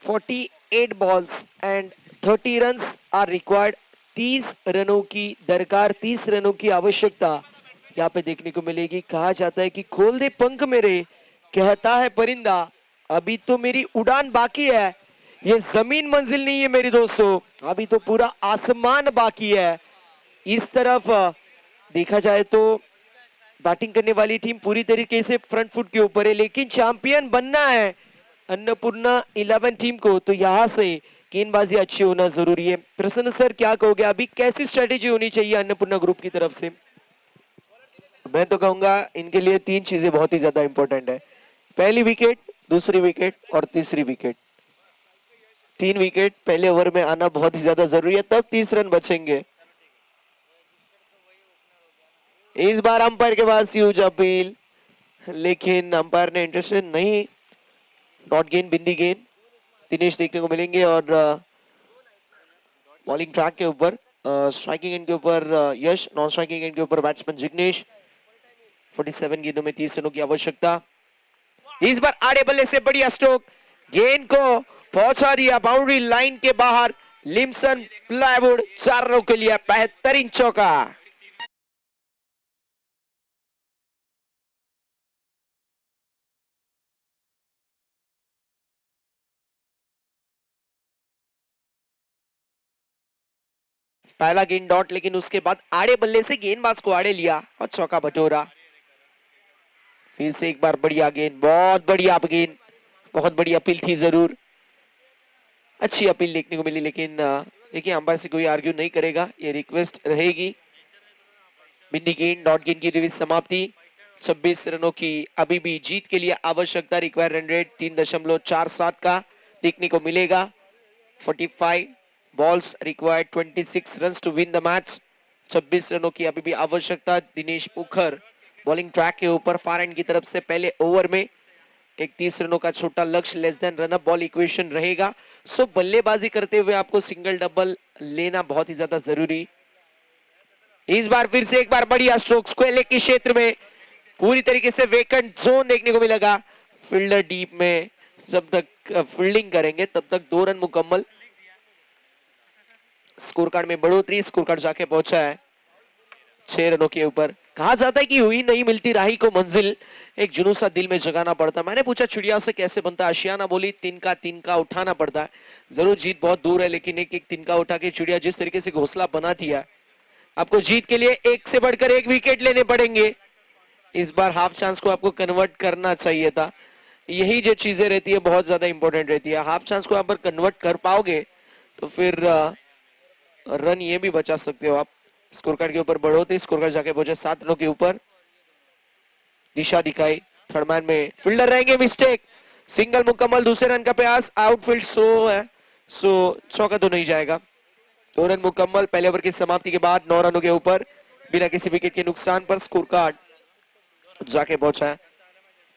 "48 balls and 30 runs are required." 30 रनों की दरकार, 30 रनों की आवश्यकता यहाँ पे देखने को मिलेगी। कहा जाता है कि खोल दे पंख मेरे, कहता है परिंदा, अभी तो मेरी उड़ान बाकी है। ये जमीन मंजिल नहीं है मेरे दोस्तों, अभी तो पूरा आसमान बाकी है। इस तरफ देखा जाए तो बैटिंग करने वाली टीम पूरी तरीके से फ्रंट फुट के ऊपर है, लेकिन चैंपियन बनना है अन्नपूर्णा 11 टीम को, तो यहाँ से गेंदबाजी अच्छी होना जरूरी है। प्रसन्न सर क्या कहोगे, अभी कैसी स्ट्रेटेजी होनी चाहिए अन्नपूर्णा ग्रुप की तरफ से? मैं तो कहूंगा इनके लिए 3 चीजें बहुत ही ज्यादा इंपॉर्टेंट है। पहली विकेट, दूसरी विकेट और तीसरी विकेट। 3 विकेट पहले ओवर में आना बहुत ही ज्यादा जरूरी है, तब 30 रन बचेंगे। इस बार अंपायर के पास ह्यूज अपील, लेकिन अंपायर ने इंटरेस्टेड नहीं। डॉट गेंद, बिंदी गेंद दिनेश देखने को मिलेंगे और बॉलिंग ट्रैक के ऊपर स्ट्राइकिंग एंड के ऊपर यश, नॉन स्ट्राइकिंग एंड के ऊपर बैट्समैन जिग्नेश। 47 गेंदों में 30 रनों की आवश्यकता। इस बार आड़े बल्ले से बढ़िया स्ट्रोक, गेंद को पहुंचा दिया बाउंड्री लाइन के बाहर। लिम्सन प्लाईवुड 4 रनों के लिए बेहतरीन चौका। पहला गेंद डॉट, लेकिन उसके बाद आड़े बल्ले से गेंदबाज को आड़े लिया और चौका बटोरा। फिर से एक बार बढ़िया गेंद, बहुत बढ़िया गेंद, बहुत बड़ी अपील थी, जरूर अच्छी अपील देखने को मिली, लेकिन देखिए अंपायर से कोई आर्ग्यू नहीं करेगा, ये रिक्वेस्ट रहेगी। बिंदी गेंद, डॉट गेंद की रिलीज समाप्ति। 26 रनों की अभी भी जीत के लिए आवश्यकता। रिक्वायर रन रेट 3.47 का देखने को मिलेगा। 45 balls required, 26 runs to win the match. 26 रनों की अभी भी आवश्यकता। दिनेश पुखर बॉलिंग ट्रैक के ऊपर फार एंड की तरफ से पहले ओवर में 31 रनों का छोटा लक्ष्य, less than run up ball equation रहेगा। सो बल्लेबाजी करते हुए आपको सिंगल डबल लेना बहुत ही ज्यादा जरूरी। इस बार फिर से एक बार बढ़िया स्ट्रोक, स्क्वायर लेग के क्षेत्र में पूरी तरीके से वेकेंट जोन देखने को मिलेगा। फील्डर डीप में जब तक फील्डिंग करेंगे तब तक 2 रन मुकम्मल। स्कोर कार्ड में बढ़ोतरी, स्कोर कार्ड जाके पहुंचा है 6 रनों के ऊपर। कहा जाता है कि हुई नहीं मिलती राही को मंजिल, एक जुनून सा दिल में जगाना पड़ता। मैंने पूछा चिड़िया से कैसे बनता है, आशियाना बोली तिनका उठाना पड़ता है। जरूर जीत बहुत दूर है, लेकिन एक एक तिनका उठा के चिड़िया जिस तरीके से घोंसला बनाती है, आपको जीत के लिए एक से बढ़कर एक विकेट लेने पड़ेंगे। इस बार हाफ चांस को आपको कन्वर्ट करना चाहिए था। यही जो चीजें रहती है बहुत ज्यादा इंपॉर्टेंट रहती है। हाफ चांस को आप कन्वर्ट कर पाओगे तो फिर रन ये भी बचा सकते हो आप। स्कोर कार्ड के ऊपर बढ़ोतरी, स्कोर कार्ड जाके पहुंचे 7 रनों के ऊपर। दिशा दिखाई, थर्ड मैन में फील्डर रहेंगे, मिस्टेक, सिंगल मुकम्मल, दूसरे रन का प्रयास, आउटफील्ड स्लो है, सो चौका तो नहीं जाएगा। 2 रन मुकम्मल पहले ओवर की समाप्ति के बाद 9 रनों के ऊपर बिना किसी विकेट के नुकसान पर स्कोर कार्ड जाके पहुंचा है।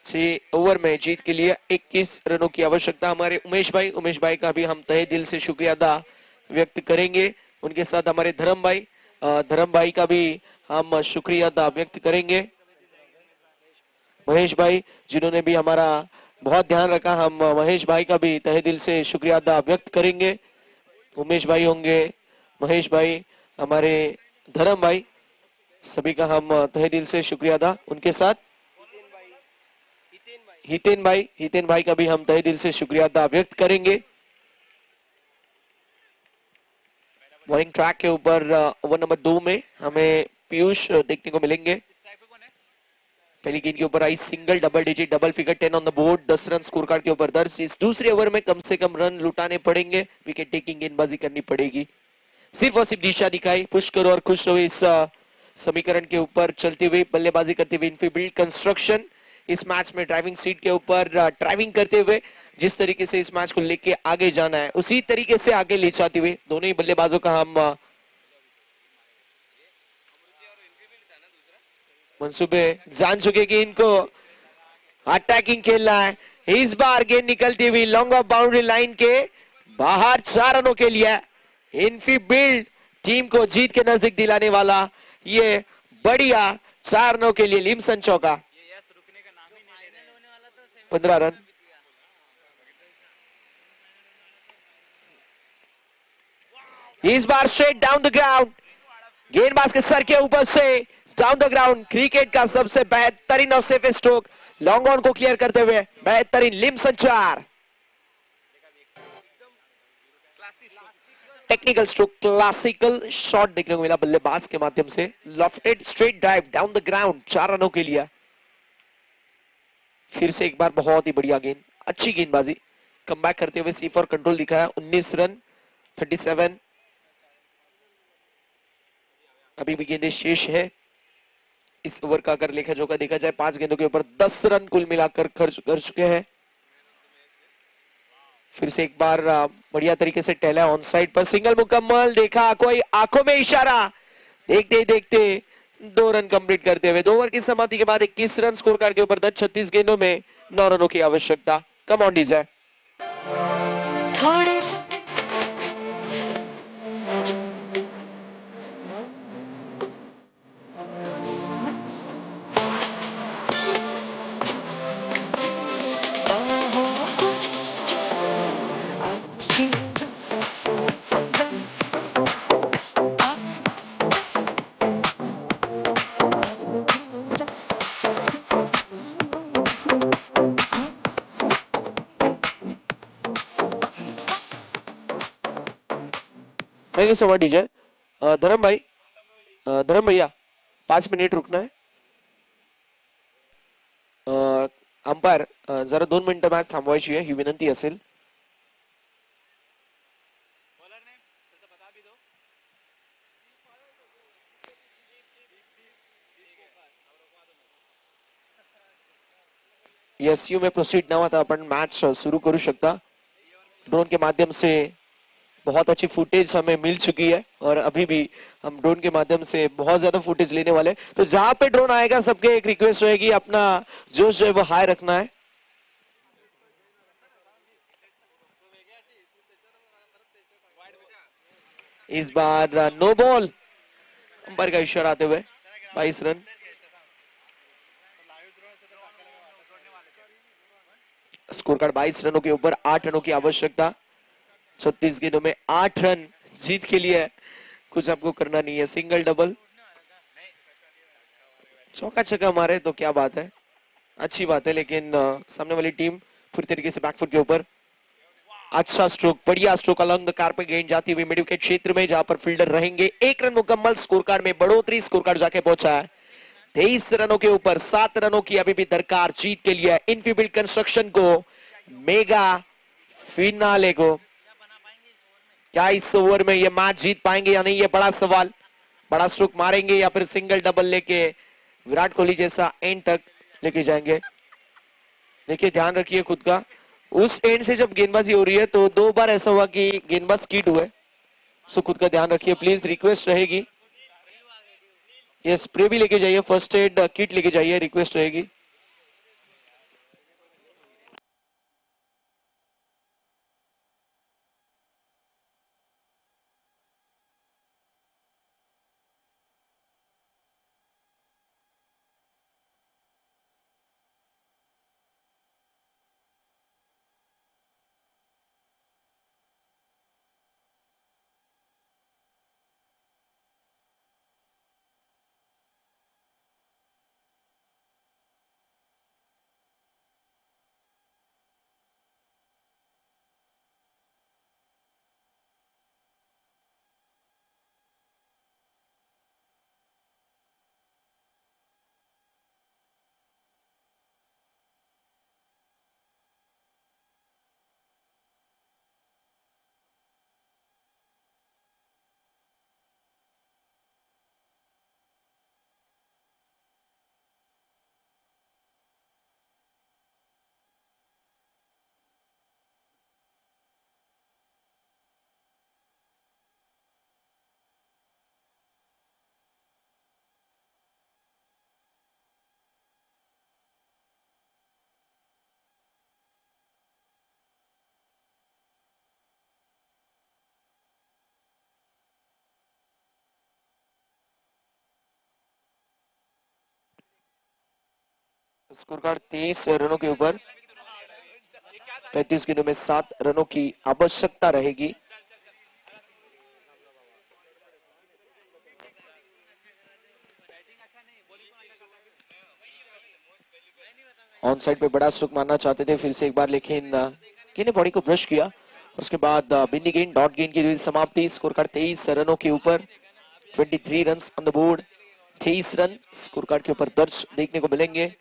6 ओवर में जीत के लिए 21 रनों की आवश्यकता। हमारे उमेश भाई का भी हम तहे दिल से शुक्रिया अदा व्यक्त करेंगे। उनके साथ हमारे धर्म भाई का भी हम शुक्रिया अदा व्यक्त करेंगे। महेश भाई जिन्होंने भी हमारा बहुत ध्यान रखा, हम महेश भाई का भी तहे दिल से शुक्रिया अदा व्यक्त करेंगे। उमेश भाई होंगे, महेश भाई, हमारे धर्म भाई, सभी का हम तहे दिल से शुक्रिया अदा। उनके साथ हितेन भाई का भी हम तहे दिल से शुक्रिया अदा व्यक्त करेंगे। बॉलिंग ट्रैक के ऊपर ओवर नंबर 2 में हमें पीयूष देखने को मिलेंगे। पहली गेंद के ऊपर आई single, double digit, double figure, 10 on the board, 10 run score card के ऊपर दर्ज। इस दूसरे ओवर में कम से कम रन लुटाने पड़ेंगे, विकेट टेकिंग गेंदबाजी करनी पड़ेगी। सिर्फ और सिर्फ दिशा दिखाई, पुश करो और खुश रहो, इस समीकरण के ऊपर चलते हुए बल्लेबाजी करते हुए इनफील्ड कंस्ट्रक्शन इस मैच में ड्राइविंग सीट के ऊपर ड्राइविंग करते हुए जिस तरीके से इस मैच को लेके आगे जाना है उसी तरीके से आगे ले जाते हुए दोनों ही बल्लेबाजों का हम मंसूबे जान चुके कि इनको अटैकिंग खेलना है। इस बार गेंद निकलती हुई लॉन्ग ऑफ बाउंड्री लाइन के बाहर 4 रनों के लिए इनफील्ड टीम को जीत के नजदीक दिलाने वाला ये बढ़िया 4 रनों के लिए लिम्सन चौका। 15 रन। इस बार स्ट्रेट डाउन द ग्राउंड, गेंदबाज के सर के ऊपर से डाउन द ग्राउंड, क्रिकेट का सबसे बेहतरीन और सेफेस्ट स्ट्रोक, लॉन्ग ऑन को क्लियर करते हुए बेहतरीन लिम्सन 4। टेक्निकल स्ट्रोक, क्लासिकल शॉट देखने को मिला बल्लेबाज के माध्यम से, lofted straight drive down the ground 4 रनों के लिए। फिर से एक बार बहुत ही बढ़िया गेंद, अच्छी गेंदबाजी, कमबैक करते हुए सी फॉर कंट्रोल दिखाया। 19 रन 37। अभी भी गेंदें शेष है इस ओवर का। अगर लेखा जोखा देखा जाए 5 गेंदों के ऊपर 10 रन कुल मिलाकर खर्च कर चुके हैं। फिर से एक बार बढ़िया तरीके से टहला ऑन साइड पर, सिंगल मुकम्मल, देखा कोई आंखों में इशारा, देखते ही देखते 2 रन कंप्लीट करते हुए 2 ओवर की समाप्ति के बाद 21 रन स्कोर कार्ड के ऊपर 36 गेंदों में 9 रनों की आवश्यकता। Come on डीजर। Thank you so much DJ. धर्म भाई, धर्म भैया 5 मिनिट रुकना है। अंपायर जरा 2 मिनिटं मॅच थांबवायची आहे ही विनंती असेल। यस यू में प्रोसीड ना आता अपन मैच शुरू करू शकता। ड्रोन के माध्यम से बहुत अच्छी फुटेज हमें मिल चुकी है और अभी भी हम ड्रोन के माध्यम से बहुत ज्यादा फुटेज लेने वाले हैं। तो जहां पे ड्रोन आएगा सबके एक रिक्वेस्ट रहेगी अपना जोश जो है वो हाई रखना है। इस बार नो बॉल, अंपायर का इशारा आते हुए 22 रन। स्कोर कार्ड 22 रनों के ऊपर 8 रनों की आवश्यकता। 36 गेंदों में 8 रन जीत के लिए कुछ आपको करना नहीं है। सिंगल डबल चौका छक्का मारे तो क्या बात है, अच्छी बात है, लेकिन सामने वाली टीम पूरी तरीके से बैकफुट के ऊपर। अच्छा स्ट्रोक, बढ़िया स्ट्रोक अलॉन्ग द कार्पेट गेंद जाती हुई मिड विकेट क्षेत्र में जहां पर फील्डर रहेंगे। 1 रन मुकम्मल, स्कोर कार्ड में बढ़ोतरी, स्कोर कार्ड जाके पहुंचा है 23 रनों के ऊपर। 7 रनों की अभी भी दरकार जीत के लिए इनफील्ड कंस्ट्रक्शन को, मेगा फिनाले को। क्या इस ओवर में ये मैच जीत पाएंगे या नहीं, ये बड़ा सवाल। बड़ा स्ट्रोक मारेंगे या फिर सिंगल डबल लेके विराट कोहली जैसा एंड तक लेके जाएंगे। देखिए ध्यान रखिए खुद का, उस एंड से जब गेंदबाजी हो रही है तो 2 बार ऐसा हुआ कि गेंदबाज स्किड हुए। सो खुद का ध्यान रखिए प्लीज, रिक्वेस्ट रहेगी। ये स्प्रे भी लेके जाइए, फर्स्ट एड किट लेके जाइए, रिक्वेस्ट रहेगी। स्कोर कार्ड 23 रनों के ऊपर, 35 गेंदों में 7 रनों की आवश्यकता रहेगी। ऑन साइड पे बड़ा स्ट्रोक मारना चाहते थे फिर से एक बार, लेकिन किने बॉडी को ब्रश किया। उसके बाद बिंदी गेंद, डॉट गेंद की समाप्ति। स्कोर कार्ड 23 रनों के ऊपर, 23 run on the board. 23 run score card के ऊपर दर्ज देखने को मिलेंगे।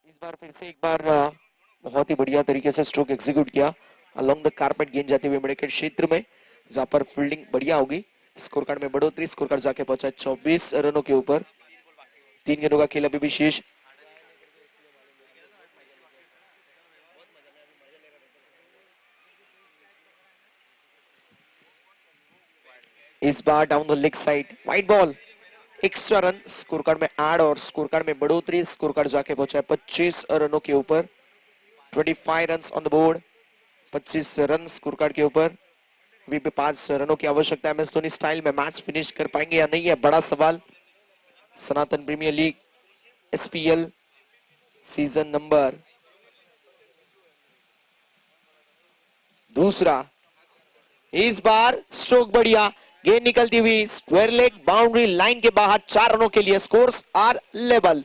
इस बार फिर से एक बार बहुत ही बढ़िया तरीके से स्ट्रोक एग्जीक्यूट किया अलोंग द कारपेट, गेंद जाते हुए मिडविकेट क्षेत्र में जहां पर फील्डिंग बढ़िया होगी। स्कोर कार्ड में बढ़ोतरी, स्कोर कार्ड जाके पहुंचा 24 रनों के ऊपर। 3 गेंदों का खेल अभी भी शेष। इस बार down the leg side, wide ball, extra run score card में ऐड और स्कोर कार्ड में बढ़ोतरी। स्कोर कार्ड जाके पहुंचा है 25 रनों के ऊपर। 25 run on the board, 25 run score card के ऊपर। अभी भी 5 रनों की आवश्यकता है। एमएस धोनी स्टाइल में मैच फिनिश कर पाएंगे या नहीं है बड़ा सवाल। Sanatan premier league SPL season number 2। इस बार स्ट्रोक बढ़िया, गेंद निकलती हुई स्क्वायर लेग बाउंड्री लाइन के बाहर 4 रनों के लिए स्कोर्स आर लेवल।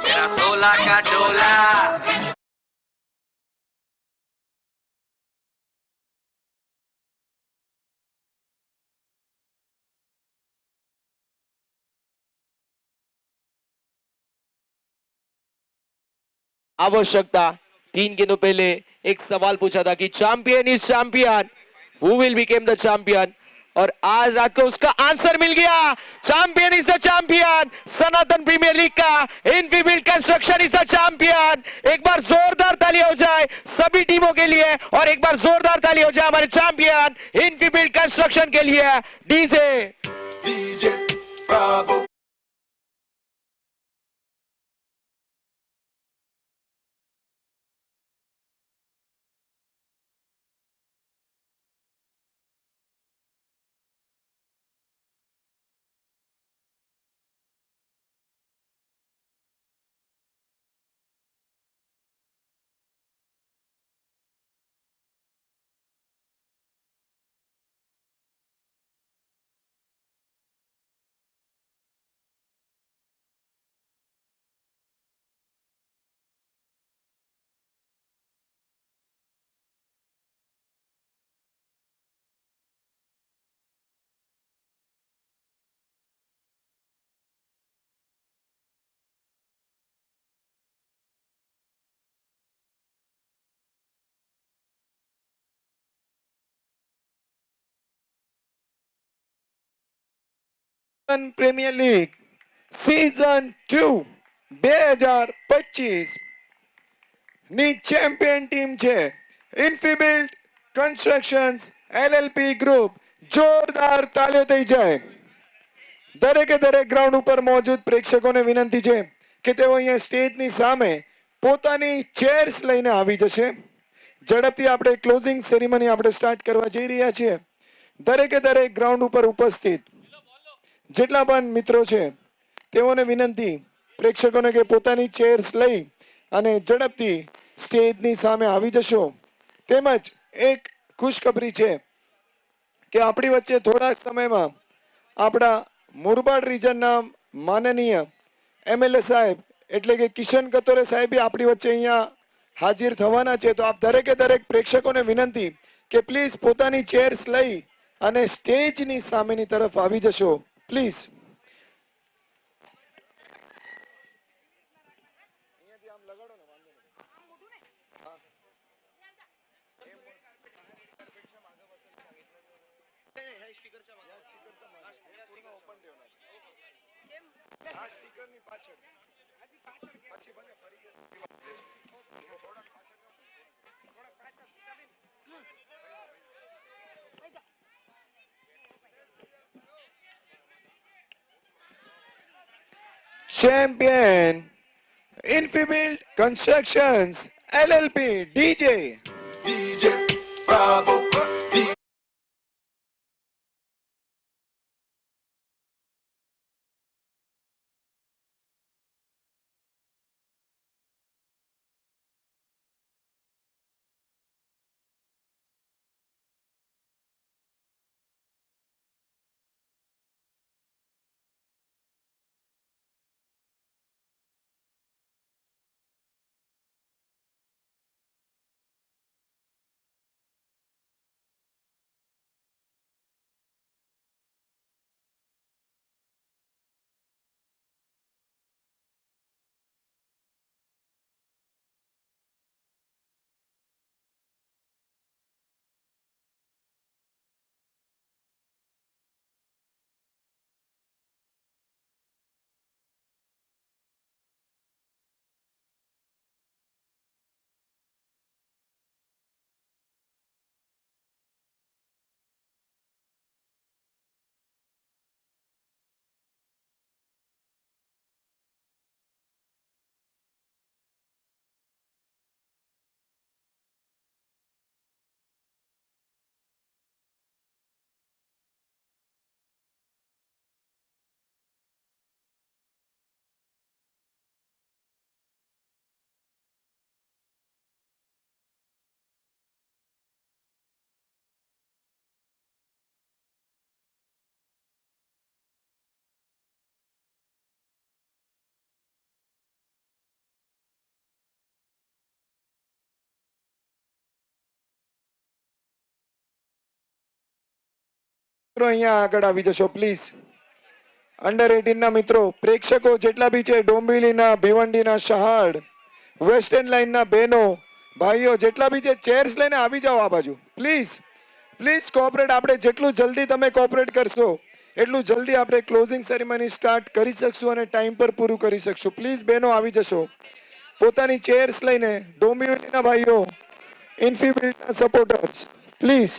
मेरा 16 का डोला। आवश्यकता 3 गेंदों पहले एक सवाल पूछा था कि champion is champion, who will became the champion, और आज रात को उसका आंसर मिल गया। Champion is the champion, Sanatan premier league का Infibuild construction is the champion. एक बार जोरदार ताली हो जाए सभी टीमों के लिए, और एक बार जोरदार ताली हो जाए हमारे चैंपियन इनफीबिल्ड कंस्ट्रक्शन के लिए। डीजे પ્રીમિયર લીગ સીઝન 2 2025 ની ચેમ્પિયન ટીમ છે ઇન્ફીબિલ્ડ કન્સ્ટ્રક્શન્સ એલએલપી ગ્રુપ. જોરદાર તાળીઓ થઈ જાય. દરેકે દરેક ગ્રાઉન્ડ ઉપર મોજૂદ પ્રેક્ષકોને વિનંતી છે કે તેઓ અહીંયા સ્ટેજની સામે પોતાની ચેર્સ લઈને આવી જશે. ઝડપથી આપણે ક્લોઝિંગ સેરેમની આપણે સ્ટાર્ટ કરવા જઈ રહ્યા છીએ. દરેકે દરેક ગ્રાઉન્ડ ઉપર ઉપસ્થિત જેટલા પણ મિત્રો છે તેઓને વિનંતી પ્રેક્ષકોને કે પોતાની ચેર્સ લઈ અને ઝડપથી સ્ટેજની સામે આવી જશો. તેમજ એક ખુશખબરી છે કે આપણી વચ્ચે થોડાક સમયમાં આપણા મુરબાડ રિજનના માનનીય એમએલએ સાહેબ એટલે કે કિશન કતોરે સાહેબ બી આપણી વચ્ચે અહીંયા હાજર થવાના છે. તો આપ દરેકે દરેક પ્રેક્ષકોને વિનંતી કે પ્લીઝ પોતાની ચેર્સ લઈ અને સ્ટેજની સામેની તરફ આવી જશો please. Champion Infibuild Constructions LLP DJ Bravo મિત્રો અહીંયા આગળ આવી જશો પ્લીઝ. અંડર 18 ના મિત્રો, પ્રેક્ષકો જેટલા બી છે, ડોંબિવલીના, ભિવંડીના, શહાડ, વેસ્ટર્ન લાઇનના બહેનો ભાઈઓ જેટલા બી છે, ચેર્સ લઈને આવી જાઓ આ બાજુ પ્લીઝ. Please cooperate. આપણે જેટલું જલ્દી તમે કોઓપરેટ કરશો એટલું જલ્દી આપણે ક્લોઝિંગ સેરેમની સ્ટાર્ટ કરી શકશું અને ટાઈમ પર પૂરું કરી શકશું. પ્લીઝ બહેનો આવી જશો પોતાની ચેર્સ લઈને. ડોંબિવલીના ભાઈઓ, ઇન્ફીબિલ્ડના સપોર્ટર્સ પ્લીઝ.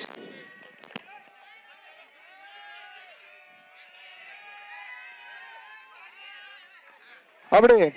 આપણે